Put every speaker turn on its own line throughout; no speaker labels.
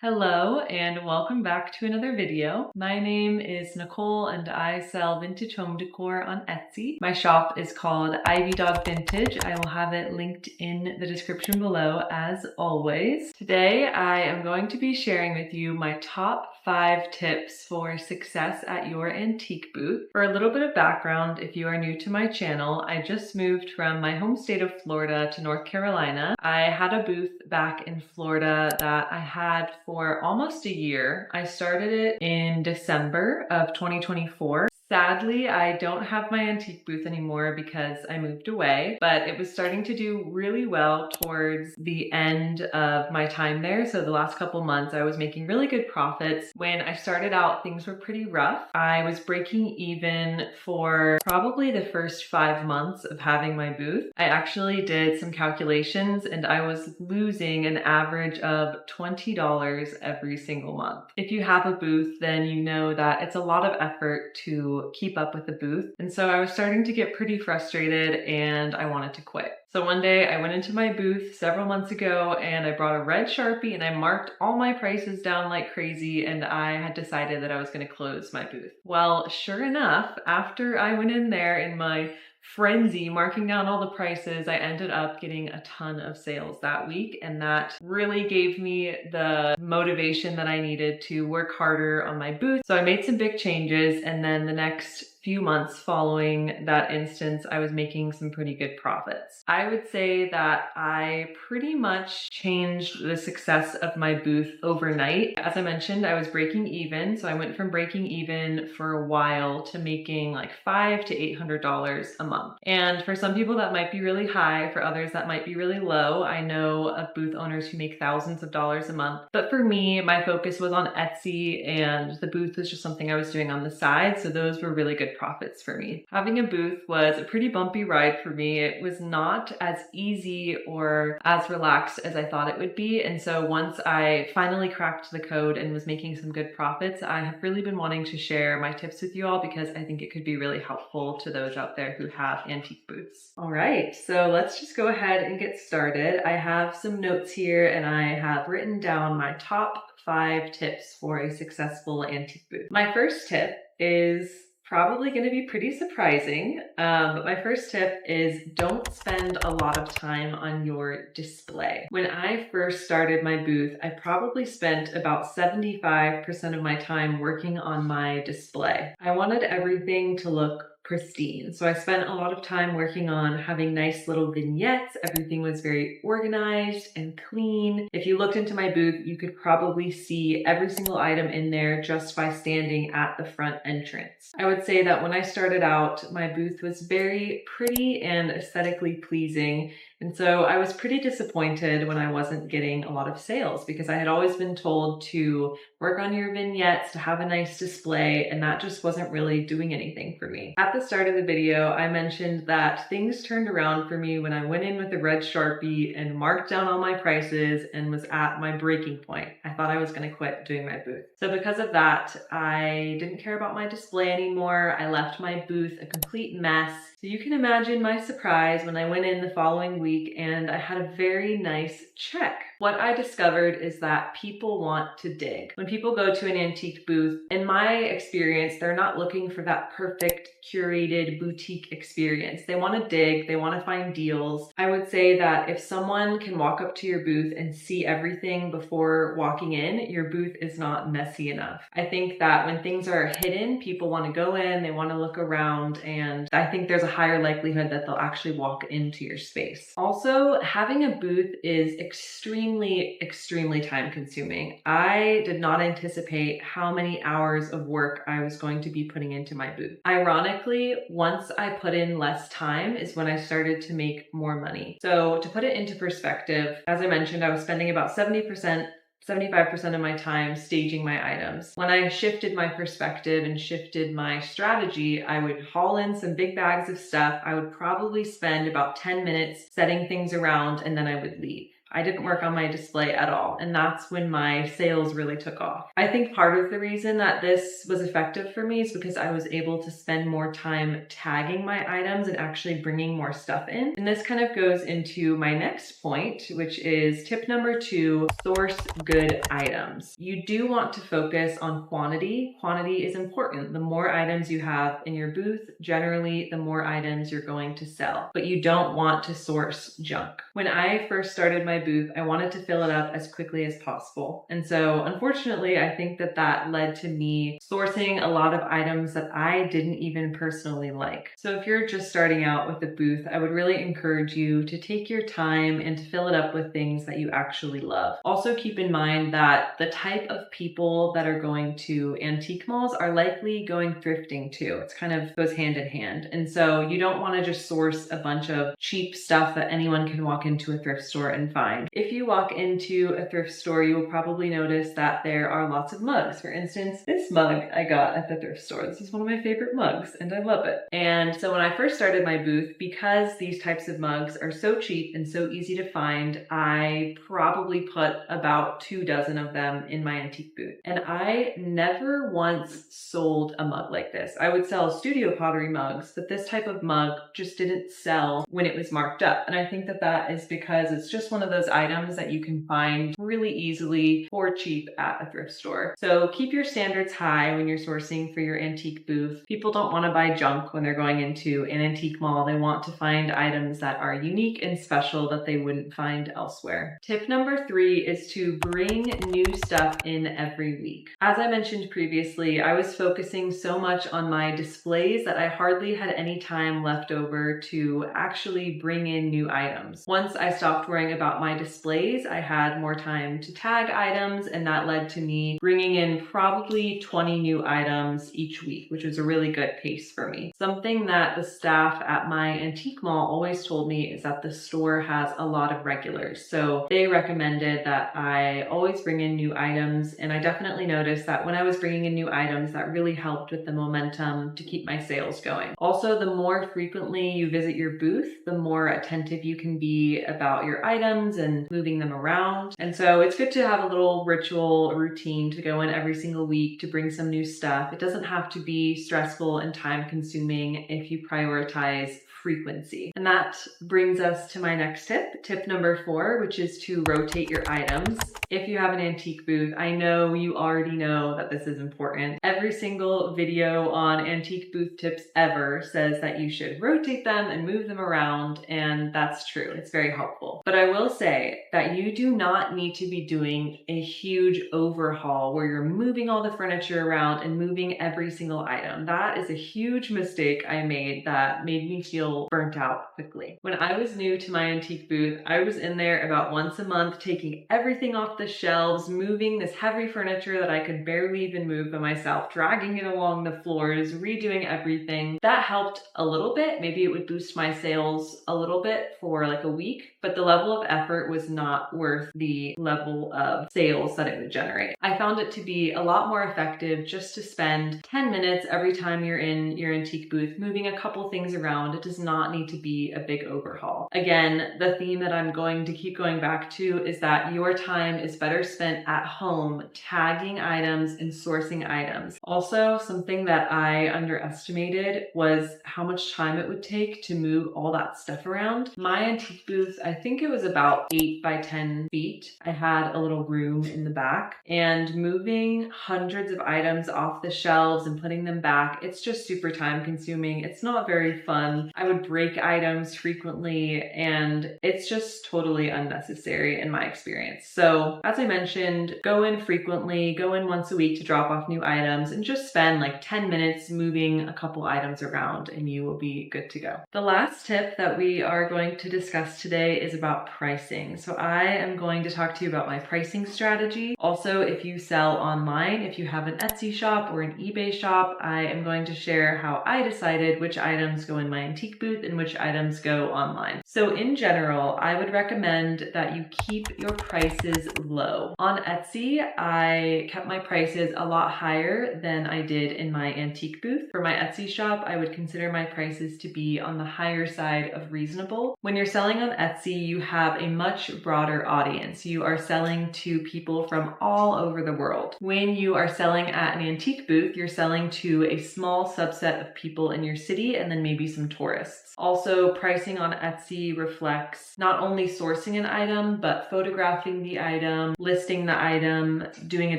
Hello and welcome back to another video. My name is Nicole and I sell vintage home decor on Etsy. My shop is called Ivy Dog Vintage. I will have it linked in the description below as always. Today I am going to be sharing with you my top 5 tips for success at your antique booth. For a little bit of background, if you are new to my channel, I just moved from my home state of Florida to North Carolina. I had a booth back in Florida that I had for almost a year. I started it in December of 2024. Sadly, I don't have my antique booth anymore because I moved away, but it was starting to do really well towards the end of my time there. So the last couple months, I was making really good profits. When I started out, things were pretty rough. I was breaking even for probably the first 5 months of having my booth. I actually did some calculations and I was losing an average of $20 every single month. If you have a booth, then you know that it's a lot of effort to keep up with the booth. And so I was starting to get pretty frustrated and I wanted to quit. So one day I went into my booth several months ago and I brought a red Sharpie and I marked all my prices down like crazy, and I had decided that I was going to close my booth. Well, sure enough, after I went in there in my frenzy marking down all the prices, I ended up getting a ton of sales that week, and that really gave me the motivation that I needed to work harder on my booth. So I made some big changes, and then the next few months following that instance, I was making some pretty good profits. I would say that I pretty much changed the success of my booth overnight. As I mentioned, I was breaking even. So I went from breaking even for a while to making like $500 to $800 a month. And for some people that might be really high, for others that might be really low. I know of booth owners who make thousands of dollars a month. But for me, my focus was on Etsy and the booth was just something I was doing on the side. So those were really good profits for me. Having a booth was a pretty bumpy ride for me. It was not as easy or as relaxed as I thought it would be. And so once I finally cracked the code and was making some good profits, I have really been wanting to share my tips with you all because I think it could be really helpful to those out there who have antique booths. All right, so let's just go ahead and get started. I have some notes here and I have written down my top 5 tips for a successful antique booth. My first tip is probably going to be pretty surprising, but my first tip is don't spend a lot of time on your display. When I first started my booth, I probably spent about 75% of my time working on my display. I wanted everything to look pristine. So I spent a lot of time working on having nice little vignettes. Everything was very organized and clean. If you looked into my booth, you could probably see every single item in there just by standing at the front entrance. I would say that when I started out, my booth was very pretty and aesthetically pleasing. And so I was pretty disappointed when I wasn't getting a lot of sales because I had always been told to work on your vignettes, to have a nice display, and that just wasn't really doing anything for me. At the start of the video, I mentioned that things turned around for me when I went in with a red Sharpie and marked down all my prices and was at my breaking point. I thought I was going to quit doing my booth. So because of that, I didn't care about my display anymore. I left my booth a complete mess. So you can imagine my surprise when I went in the following week and I had a very nice check. What I discovered is that people want to dig. When people go to an antique booth, in my experience, they're not looking for that perfect curated boutique experience. They want to dig, they want to find deals. I would say that if someone can walk up to your booth and see everything before walking in, your booth is not messy enough. I think that when things are hidden, people want to go in, they want to look around, and I think there's a higher likelihood that they'll actually walk into your space. Also, having a booth is extremely time consuming. I did not anticipate how many hours of work I was going to be putting into my booth. Ironically, once I put in less time is when I started to make more money. So to put it into perspective, as I mentioned, I was spending about 75% of my time staging my items. When I shifted my perspective and shifted my strategy, I would haul in some big bags of stuff. I would probably spend about 10 minutes setting things around and then I would leave. I didn't work on my display at all, and that's when my sales really took off. I think part of the reason that this was effective for me is because I was able to spend more time tagging my items and actually bringing more stuff in. And this kind of goes into my next point, which is tip number 2, source good items. You do want to focus on quantity. Quantity is important. The more items you have in your booth, generally the more items you're going to sell, but you don't want to source junk. When I first started my booth, I wanted to fill it up as quickly as possible. And so unfortunately, I think that led to me sourcing a lot of items that I didn't even personally like. So if you're just starting out with a booth, I would really encourage you to take your time and to fill it up with things that you actually love. Also keep in mind that the type of people that are going to antique malls are likely going thrifting too. It's kind of goes hand in hand. And so you don't want to just source a bunch of cheap stuff that anyone can walk into a thrift store and find. If you walk into a thrift store, you will probably notice that there are lots of mugs. For instance, this mug I got at the thrift store. This is one of my favorite mugs and I love it. And so when I first started my booth, because these types of mugs are so cheap and so easy to find, I probably put about 2 dozen of them in my antique booth. And I never once sold a mug like this. I would sell studio pottery mugs, but this type of mug just didn't sell when it was marked up. And I think that is because it's just one of those items that you can find really easily for cheap at a thrift store. So keep your standards high when you're sourcing for your antique booth. People don't want to buy junk when they're going into an antique mall. They want to find items that are unique and special that they wouldn't find elsewhere. Tip number 3 is to bring new stuff in every week. As I mentioned previously, I was focusing so much on my displays that I hardly had any time left over to actually bring in new items. Once I stopped worrying about my displays, I had more time to tag items, and that led to me bringing in probably 20 new items each week, which was a really good pace for me. Something that the staff at my antique mall always told me is that the store has a lot of regulars. So they recommended that I always bring in new items, and I definitely noticed that when I was bringing in new items, that really helped with the momentum to keep my sales going. Also, the more frequently you visit your booth, the more attentive you can be about your items and moving them around. And so it's good to have a little ritual, a routine to go in every single week to bring some new stuff. It doesn't have to be stressful and time consuming if you prioritize frequency. And that brings us to my next tip, tip number 4, which is to rotate your items. If you have an antique booth, I know you already know that this is important. Every single video on antique booth tips ever says that you should rotate them and move them around, and that's true. It's very helpful. But I will say that you do not need to be doing a huge overhaul where you're moving all the furniture around and moving every single item. That is a huge mistake I made that made me feel burnt out quickly. When I was new to my antique booth, I was in there about once a month, taking everything off the shelves, moving this heavy furniture that I could barely even move by myself, dragging it along the floors, redoing everything. That helped a little bit. Maybe it would boost my sales a little bit for like a week, but the level of effort was not worth the level of sales that it would generate. I found it to be a lot more effective just to spend 10 minutes every time you're in your antique booth, moving a couple things around. It does not need to be a big overhaul. Again, the theme that I'm going to keep going back to is that your time is better spent at home tagging items and sourcing items. Also, something that I underestimated was how much time it would take to move all that stuff around. My antique booth, I think it was about 8 by 10 feet. I had a little room in the back, and moving hundreds of items off the shelves and putting them back, it's just super time consuming. It's not very fun. I would break items frequently, and it's just totally unnecessary in my experience. So as I mentioned, go in frequently, go in once a week to drop off new items, and just spend like 10 minutes moving a couple items around and you will be good to go. The last tip that we are going to discuss today is about pricing. So I am going to talk to you about my pricing strategy. Also, if you sell online, if you have an Etsy shop or an eBay shop, I am going to share how I decided which items go in my antique antique booth and which items go online. So in general, I would recommend that you keep your prices low. On Etsy, I kept my prices a lot higher than I did in my antique booth. For my Etsy shop, I would consider my prices to be on the higher side of reasonable. When you're selling on Etsy, you have a much broader audience. You are selling to people from all over the world. When you are selling at an antique booth, you're selling to a small subset of people in your city and then maybe some tourists. Also, pricing on Etsy reflects not only sourcing an item, but photographing the item, listing the item, doing a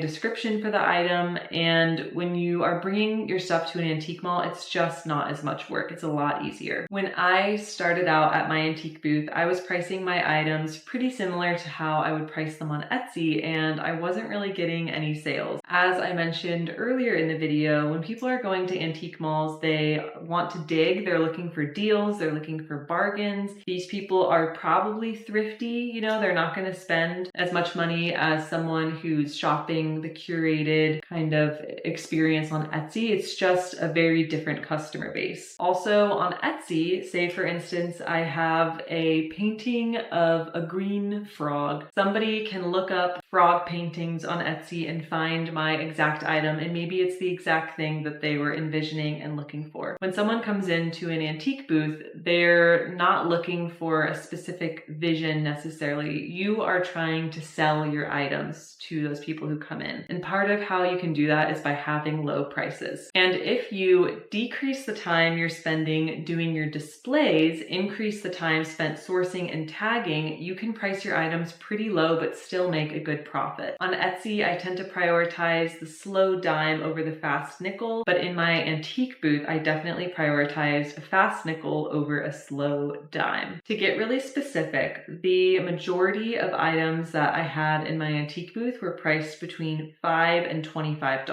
description for the item. And when you are bringing your stuff to an antique mall, it's just not as much work. It's a lot easier. When I started out at my antique booth, I was pricing my items pretty similar to how I would price them on Etsy, and I wasn't really getting any sales. As I mentioned earlier in the video, when people are going to antique malls, they want to dig, they're looking for deals, they're looking for bargains. These people are probably thrifty, you know, they're not going to spend as much money as someone who's shopping the curated kind of experience on Etsy. It's just a very different customer base. Also on Etsy, say for instance, I have a painting of a green frog. Somebody can look up frog paintings on Etsy and find my exact item, and maybe it's the exact thing that they were envisioning and looking for. When someone comes into an antique booth, they're not looking for a specific vision necessarily. You are trying to sell your items to those people who come in. And part of how you can do that is by having low prices. And if you decrease the time you're spending doing your displays, increase the time spent sourcing and tagging, you can price your items pretty low but still make a good profit. On Etsy, I tend to prioritize the slow dime over the fast nickel, but in my antique booth, I definitely prioritize a fast nickel over a slow dime. To get really specific, the majority of items that I had in my antique booth were priced between $5 and $25.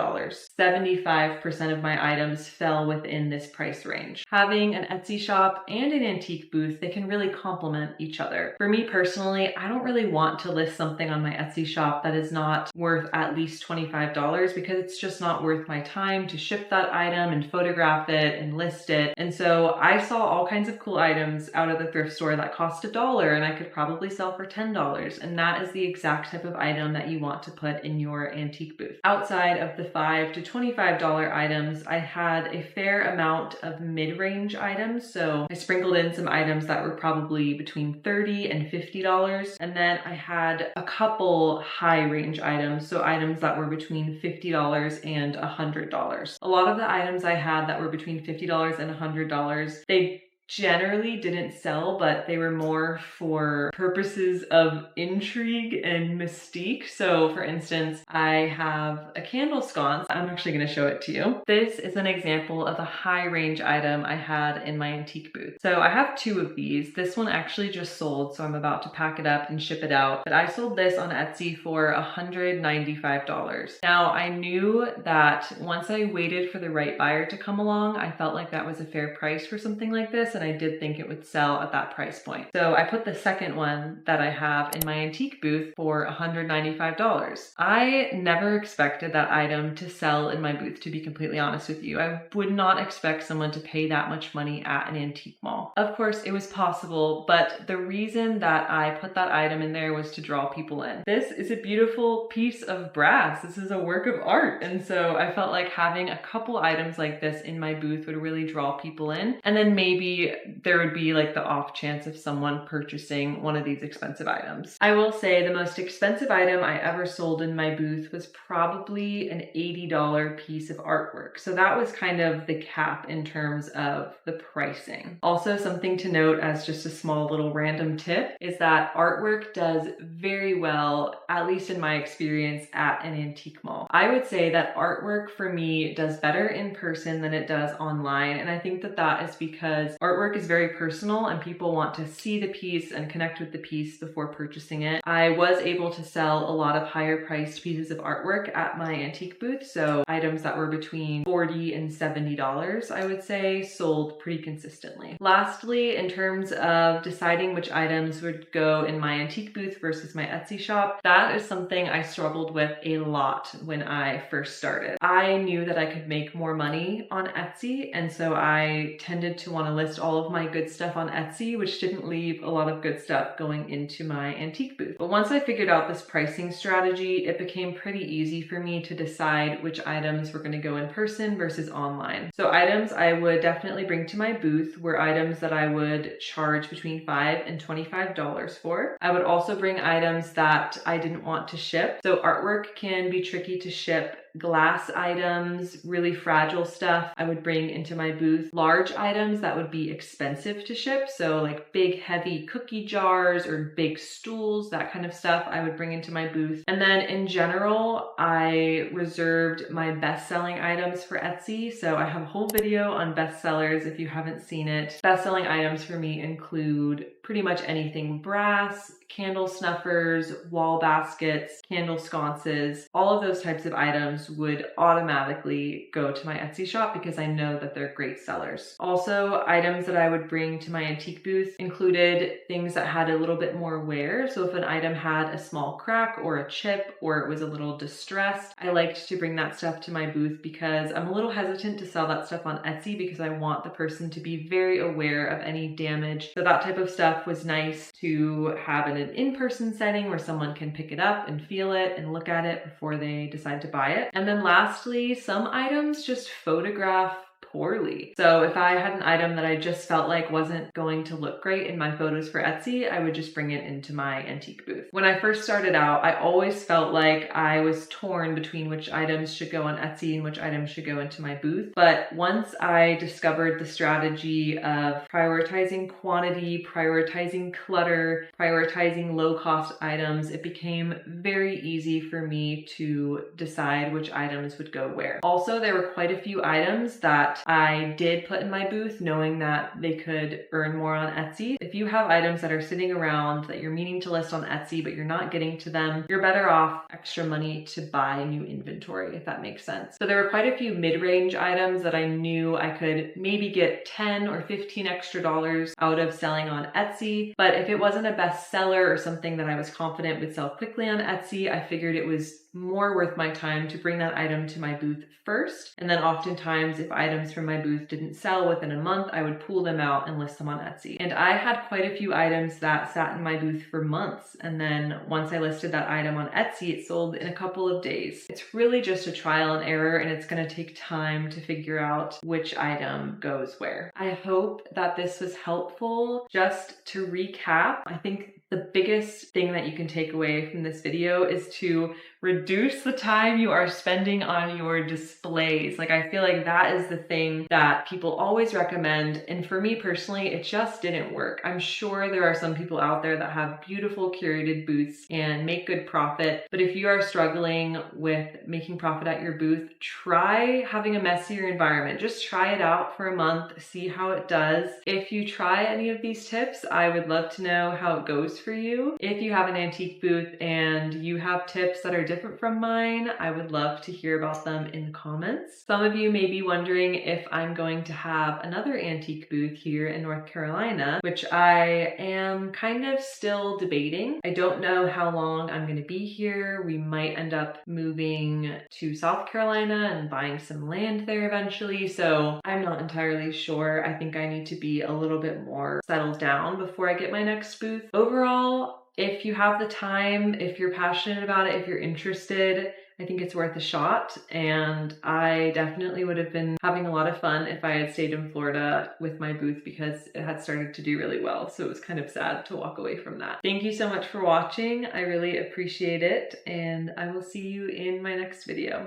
75% of my items fell within this price range. Having an Etsy shop and an antique booth, they can really complement each other. For me personally, I don't really want to list something on my Etsy shop that is not worth at least $25 because it's just not worth my time to ship that item and photograph it and list it. And so I saw all kinds of cool items out of the thrift store that cost $1 and I could probably sell for $10. And that is the exact type of item that you want to put in your antique booth. Outside of the $5 to $25 items, I had a fair amount of mid-range items. So I sprinkled in some items that were probably between $30 and $50. And then I had a couple high-range items, so items that were between $50 and $100. A lot of the items I had that were between $50 and $100, they generally didn't sell, but they were more for purposes of intrigue and mystique. So for instance, I have a candle sconce. I'm actually going to show it to you. This is an example of a high range item I had in my antique booth. So I have two of these. This one actually just sold, so I'm about to pack it up and ship it out. But I sold this on Etsy for $195. Now I knew that once I waited for the right buyer to come along, I felt like that was a fair price for something like this, and I did think it would sell at that price point. So I put the second one that I have in my antique booth for $195. I never expected that item to sell in my booth, to be completely honest with you. I would not expect someone to pay that much money at an antique mall. Of course, it was possible, but the reason that I put that item in there was to draw people in. This is a beautiful piece of brass. This is a work of art. And so I felt like having a couple items like this in my booth would really draw people in. And then maybe there would be like the off chance of someone purchasing one of these expensive items. I will say the most expensive item I ever sold in my booth was probably an $80 piece of artwork. So that was kind of the cap in terms of the pricing. Also, something to note as just a small little random tip is that artwork does very well, at least in my experience, at an antique mall. I would say that artwork for me does better in person than it does online. And I think that that is because artwork is very personal and people want to see the piece and connect with the piece before purchasing it. I was able to sell a lot of higher priced pieces of artwork at my antique booth. So items that were between $40 and $70, I would say, sold pretty consistently. Lastly, in terms of deciding which items would go in my antique booth versus my Etsy shop, that is something I struggled with a lot when I first started. I knew that I could make more money on Etsy, and so I tended to want to list all of my good stuff on Etsy, which didn't leave a lot of good stuff going into my antique booth. But once I figured out this pricing strategy, it became pretty easy for me to decide which items were going to go in person versus online. So items I would definitely bring to my booth were items that I would charge between $5 and $25 for. I would also bring items that I didn't want to ship. So artwork can be tricky to ship. Glass items, really fragile stuff, I would bring into my booth. Large items that would be expensive to ship, so like big heavy cookie jars or big stools, that kind of stuff I would bring into my booth. And then in general, I reserved my best-selling items for Etsy. So I have a whole video on bestsellers if you haven't seen it. Best-selling items for me include pretty much anything brass, candle snuffers, wall baskets, candle sconces. All of those types of items would automatically go to my Etsy shop because I know that they're great sellers. Also, items that I would bring to my antique booth included things that had a little bit more wear. So if an item had a small crack or a chip or it was a little distressed, I liked to bring that stuff to my booth because I'm a little hesitant to sell that stuff on Etsy because I want the person to be very aware of any damage. So that type of stuff was nice to have in an in-person setting where someone can pick it up and feel it and look at it before they decide to buy it. And then lastly, some items just photograph poorly. So if I had an item that I just felt like wasn't going to look great in my photos for Etsy, I would just bring it into my antique booth. When I first started out, I always felt like I was torn between which items should go on Etsy and which items should go into my booth. But once I discovered the strategy of prioritizing quantity, prioritizing clutter, prioritizing low-cost items, it became very easy for me to decide which items would go where. Also, there were quite a few items that I did put in my booth knowing that they could earn more on Etsy. If you have items that are sitting around that you're meaning to list on Etsy but you're not getting to them, you're better off extra money to buy new inventory, if that makes sense. So there were quite a few mid-range items that I knew I could maybe get 10 or 15 extra dollars out of selling on Etsy. But if it wasn't a bestseller or something that I was confident would sell quickly on Etsy, I figured it was more worth my time to bring that item to my booth first. And then oftentimes if items from my booth didn't sell within a month, I would pull them out and list them on Etsy. And I had quite a few items that sat in my booth for months. And then once I listed that item on Etsy, it sold in a couple of days. It's really just a trial and error, and it's going to take time to figure out which item goes where. I hope that this was helpful. Just to recap, I think the biggest thing that you can take away from this video is to reduce the time you are spending on your displays. Like, I feel like that is the thing that people always recommend. And for me personally, it just didn't work. I'm sure there are some people out there that have beautiful curated booths and make good profit. But if you are struggling with making profit at your booth, try having a messier environment. Just try it out for a month, see how it does. If you try any of these tips, I would love to know how it goes for you. If you have an antique booth and you have tips that are different from mine, I would love to hear about them in the comments. Some of you may be wondering if I'm going to have another antique booth here in North Carolina, which I am kind of still debating. I don't know how long I'm going to be here. We might end up moving to South Carolina and buying some land there eventually, so I'm not entirely sure. I think I need to be a little bit more settled down before I get my next booth. Overall, if you have the time, if you're passionate about it, if you're interested, I think it's worth a shot. And I definitely would have been having a lot of fun if I had stayed in Florida with my booth because it had started to do really well. So it was kind of sad to walk away from that. Thank you so much for watching. I really appreciate it. And I will see you in my next video.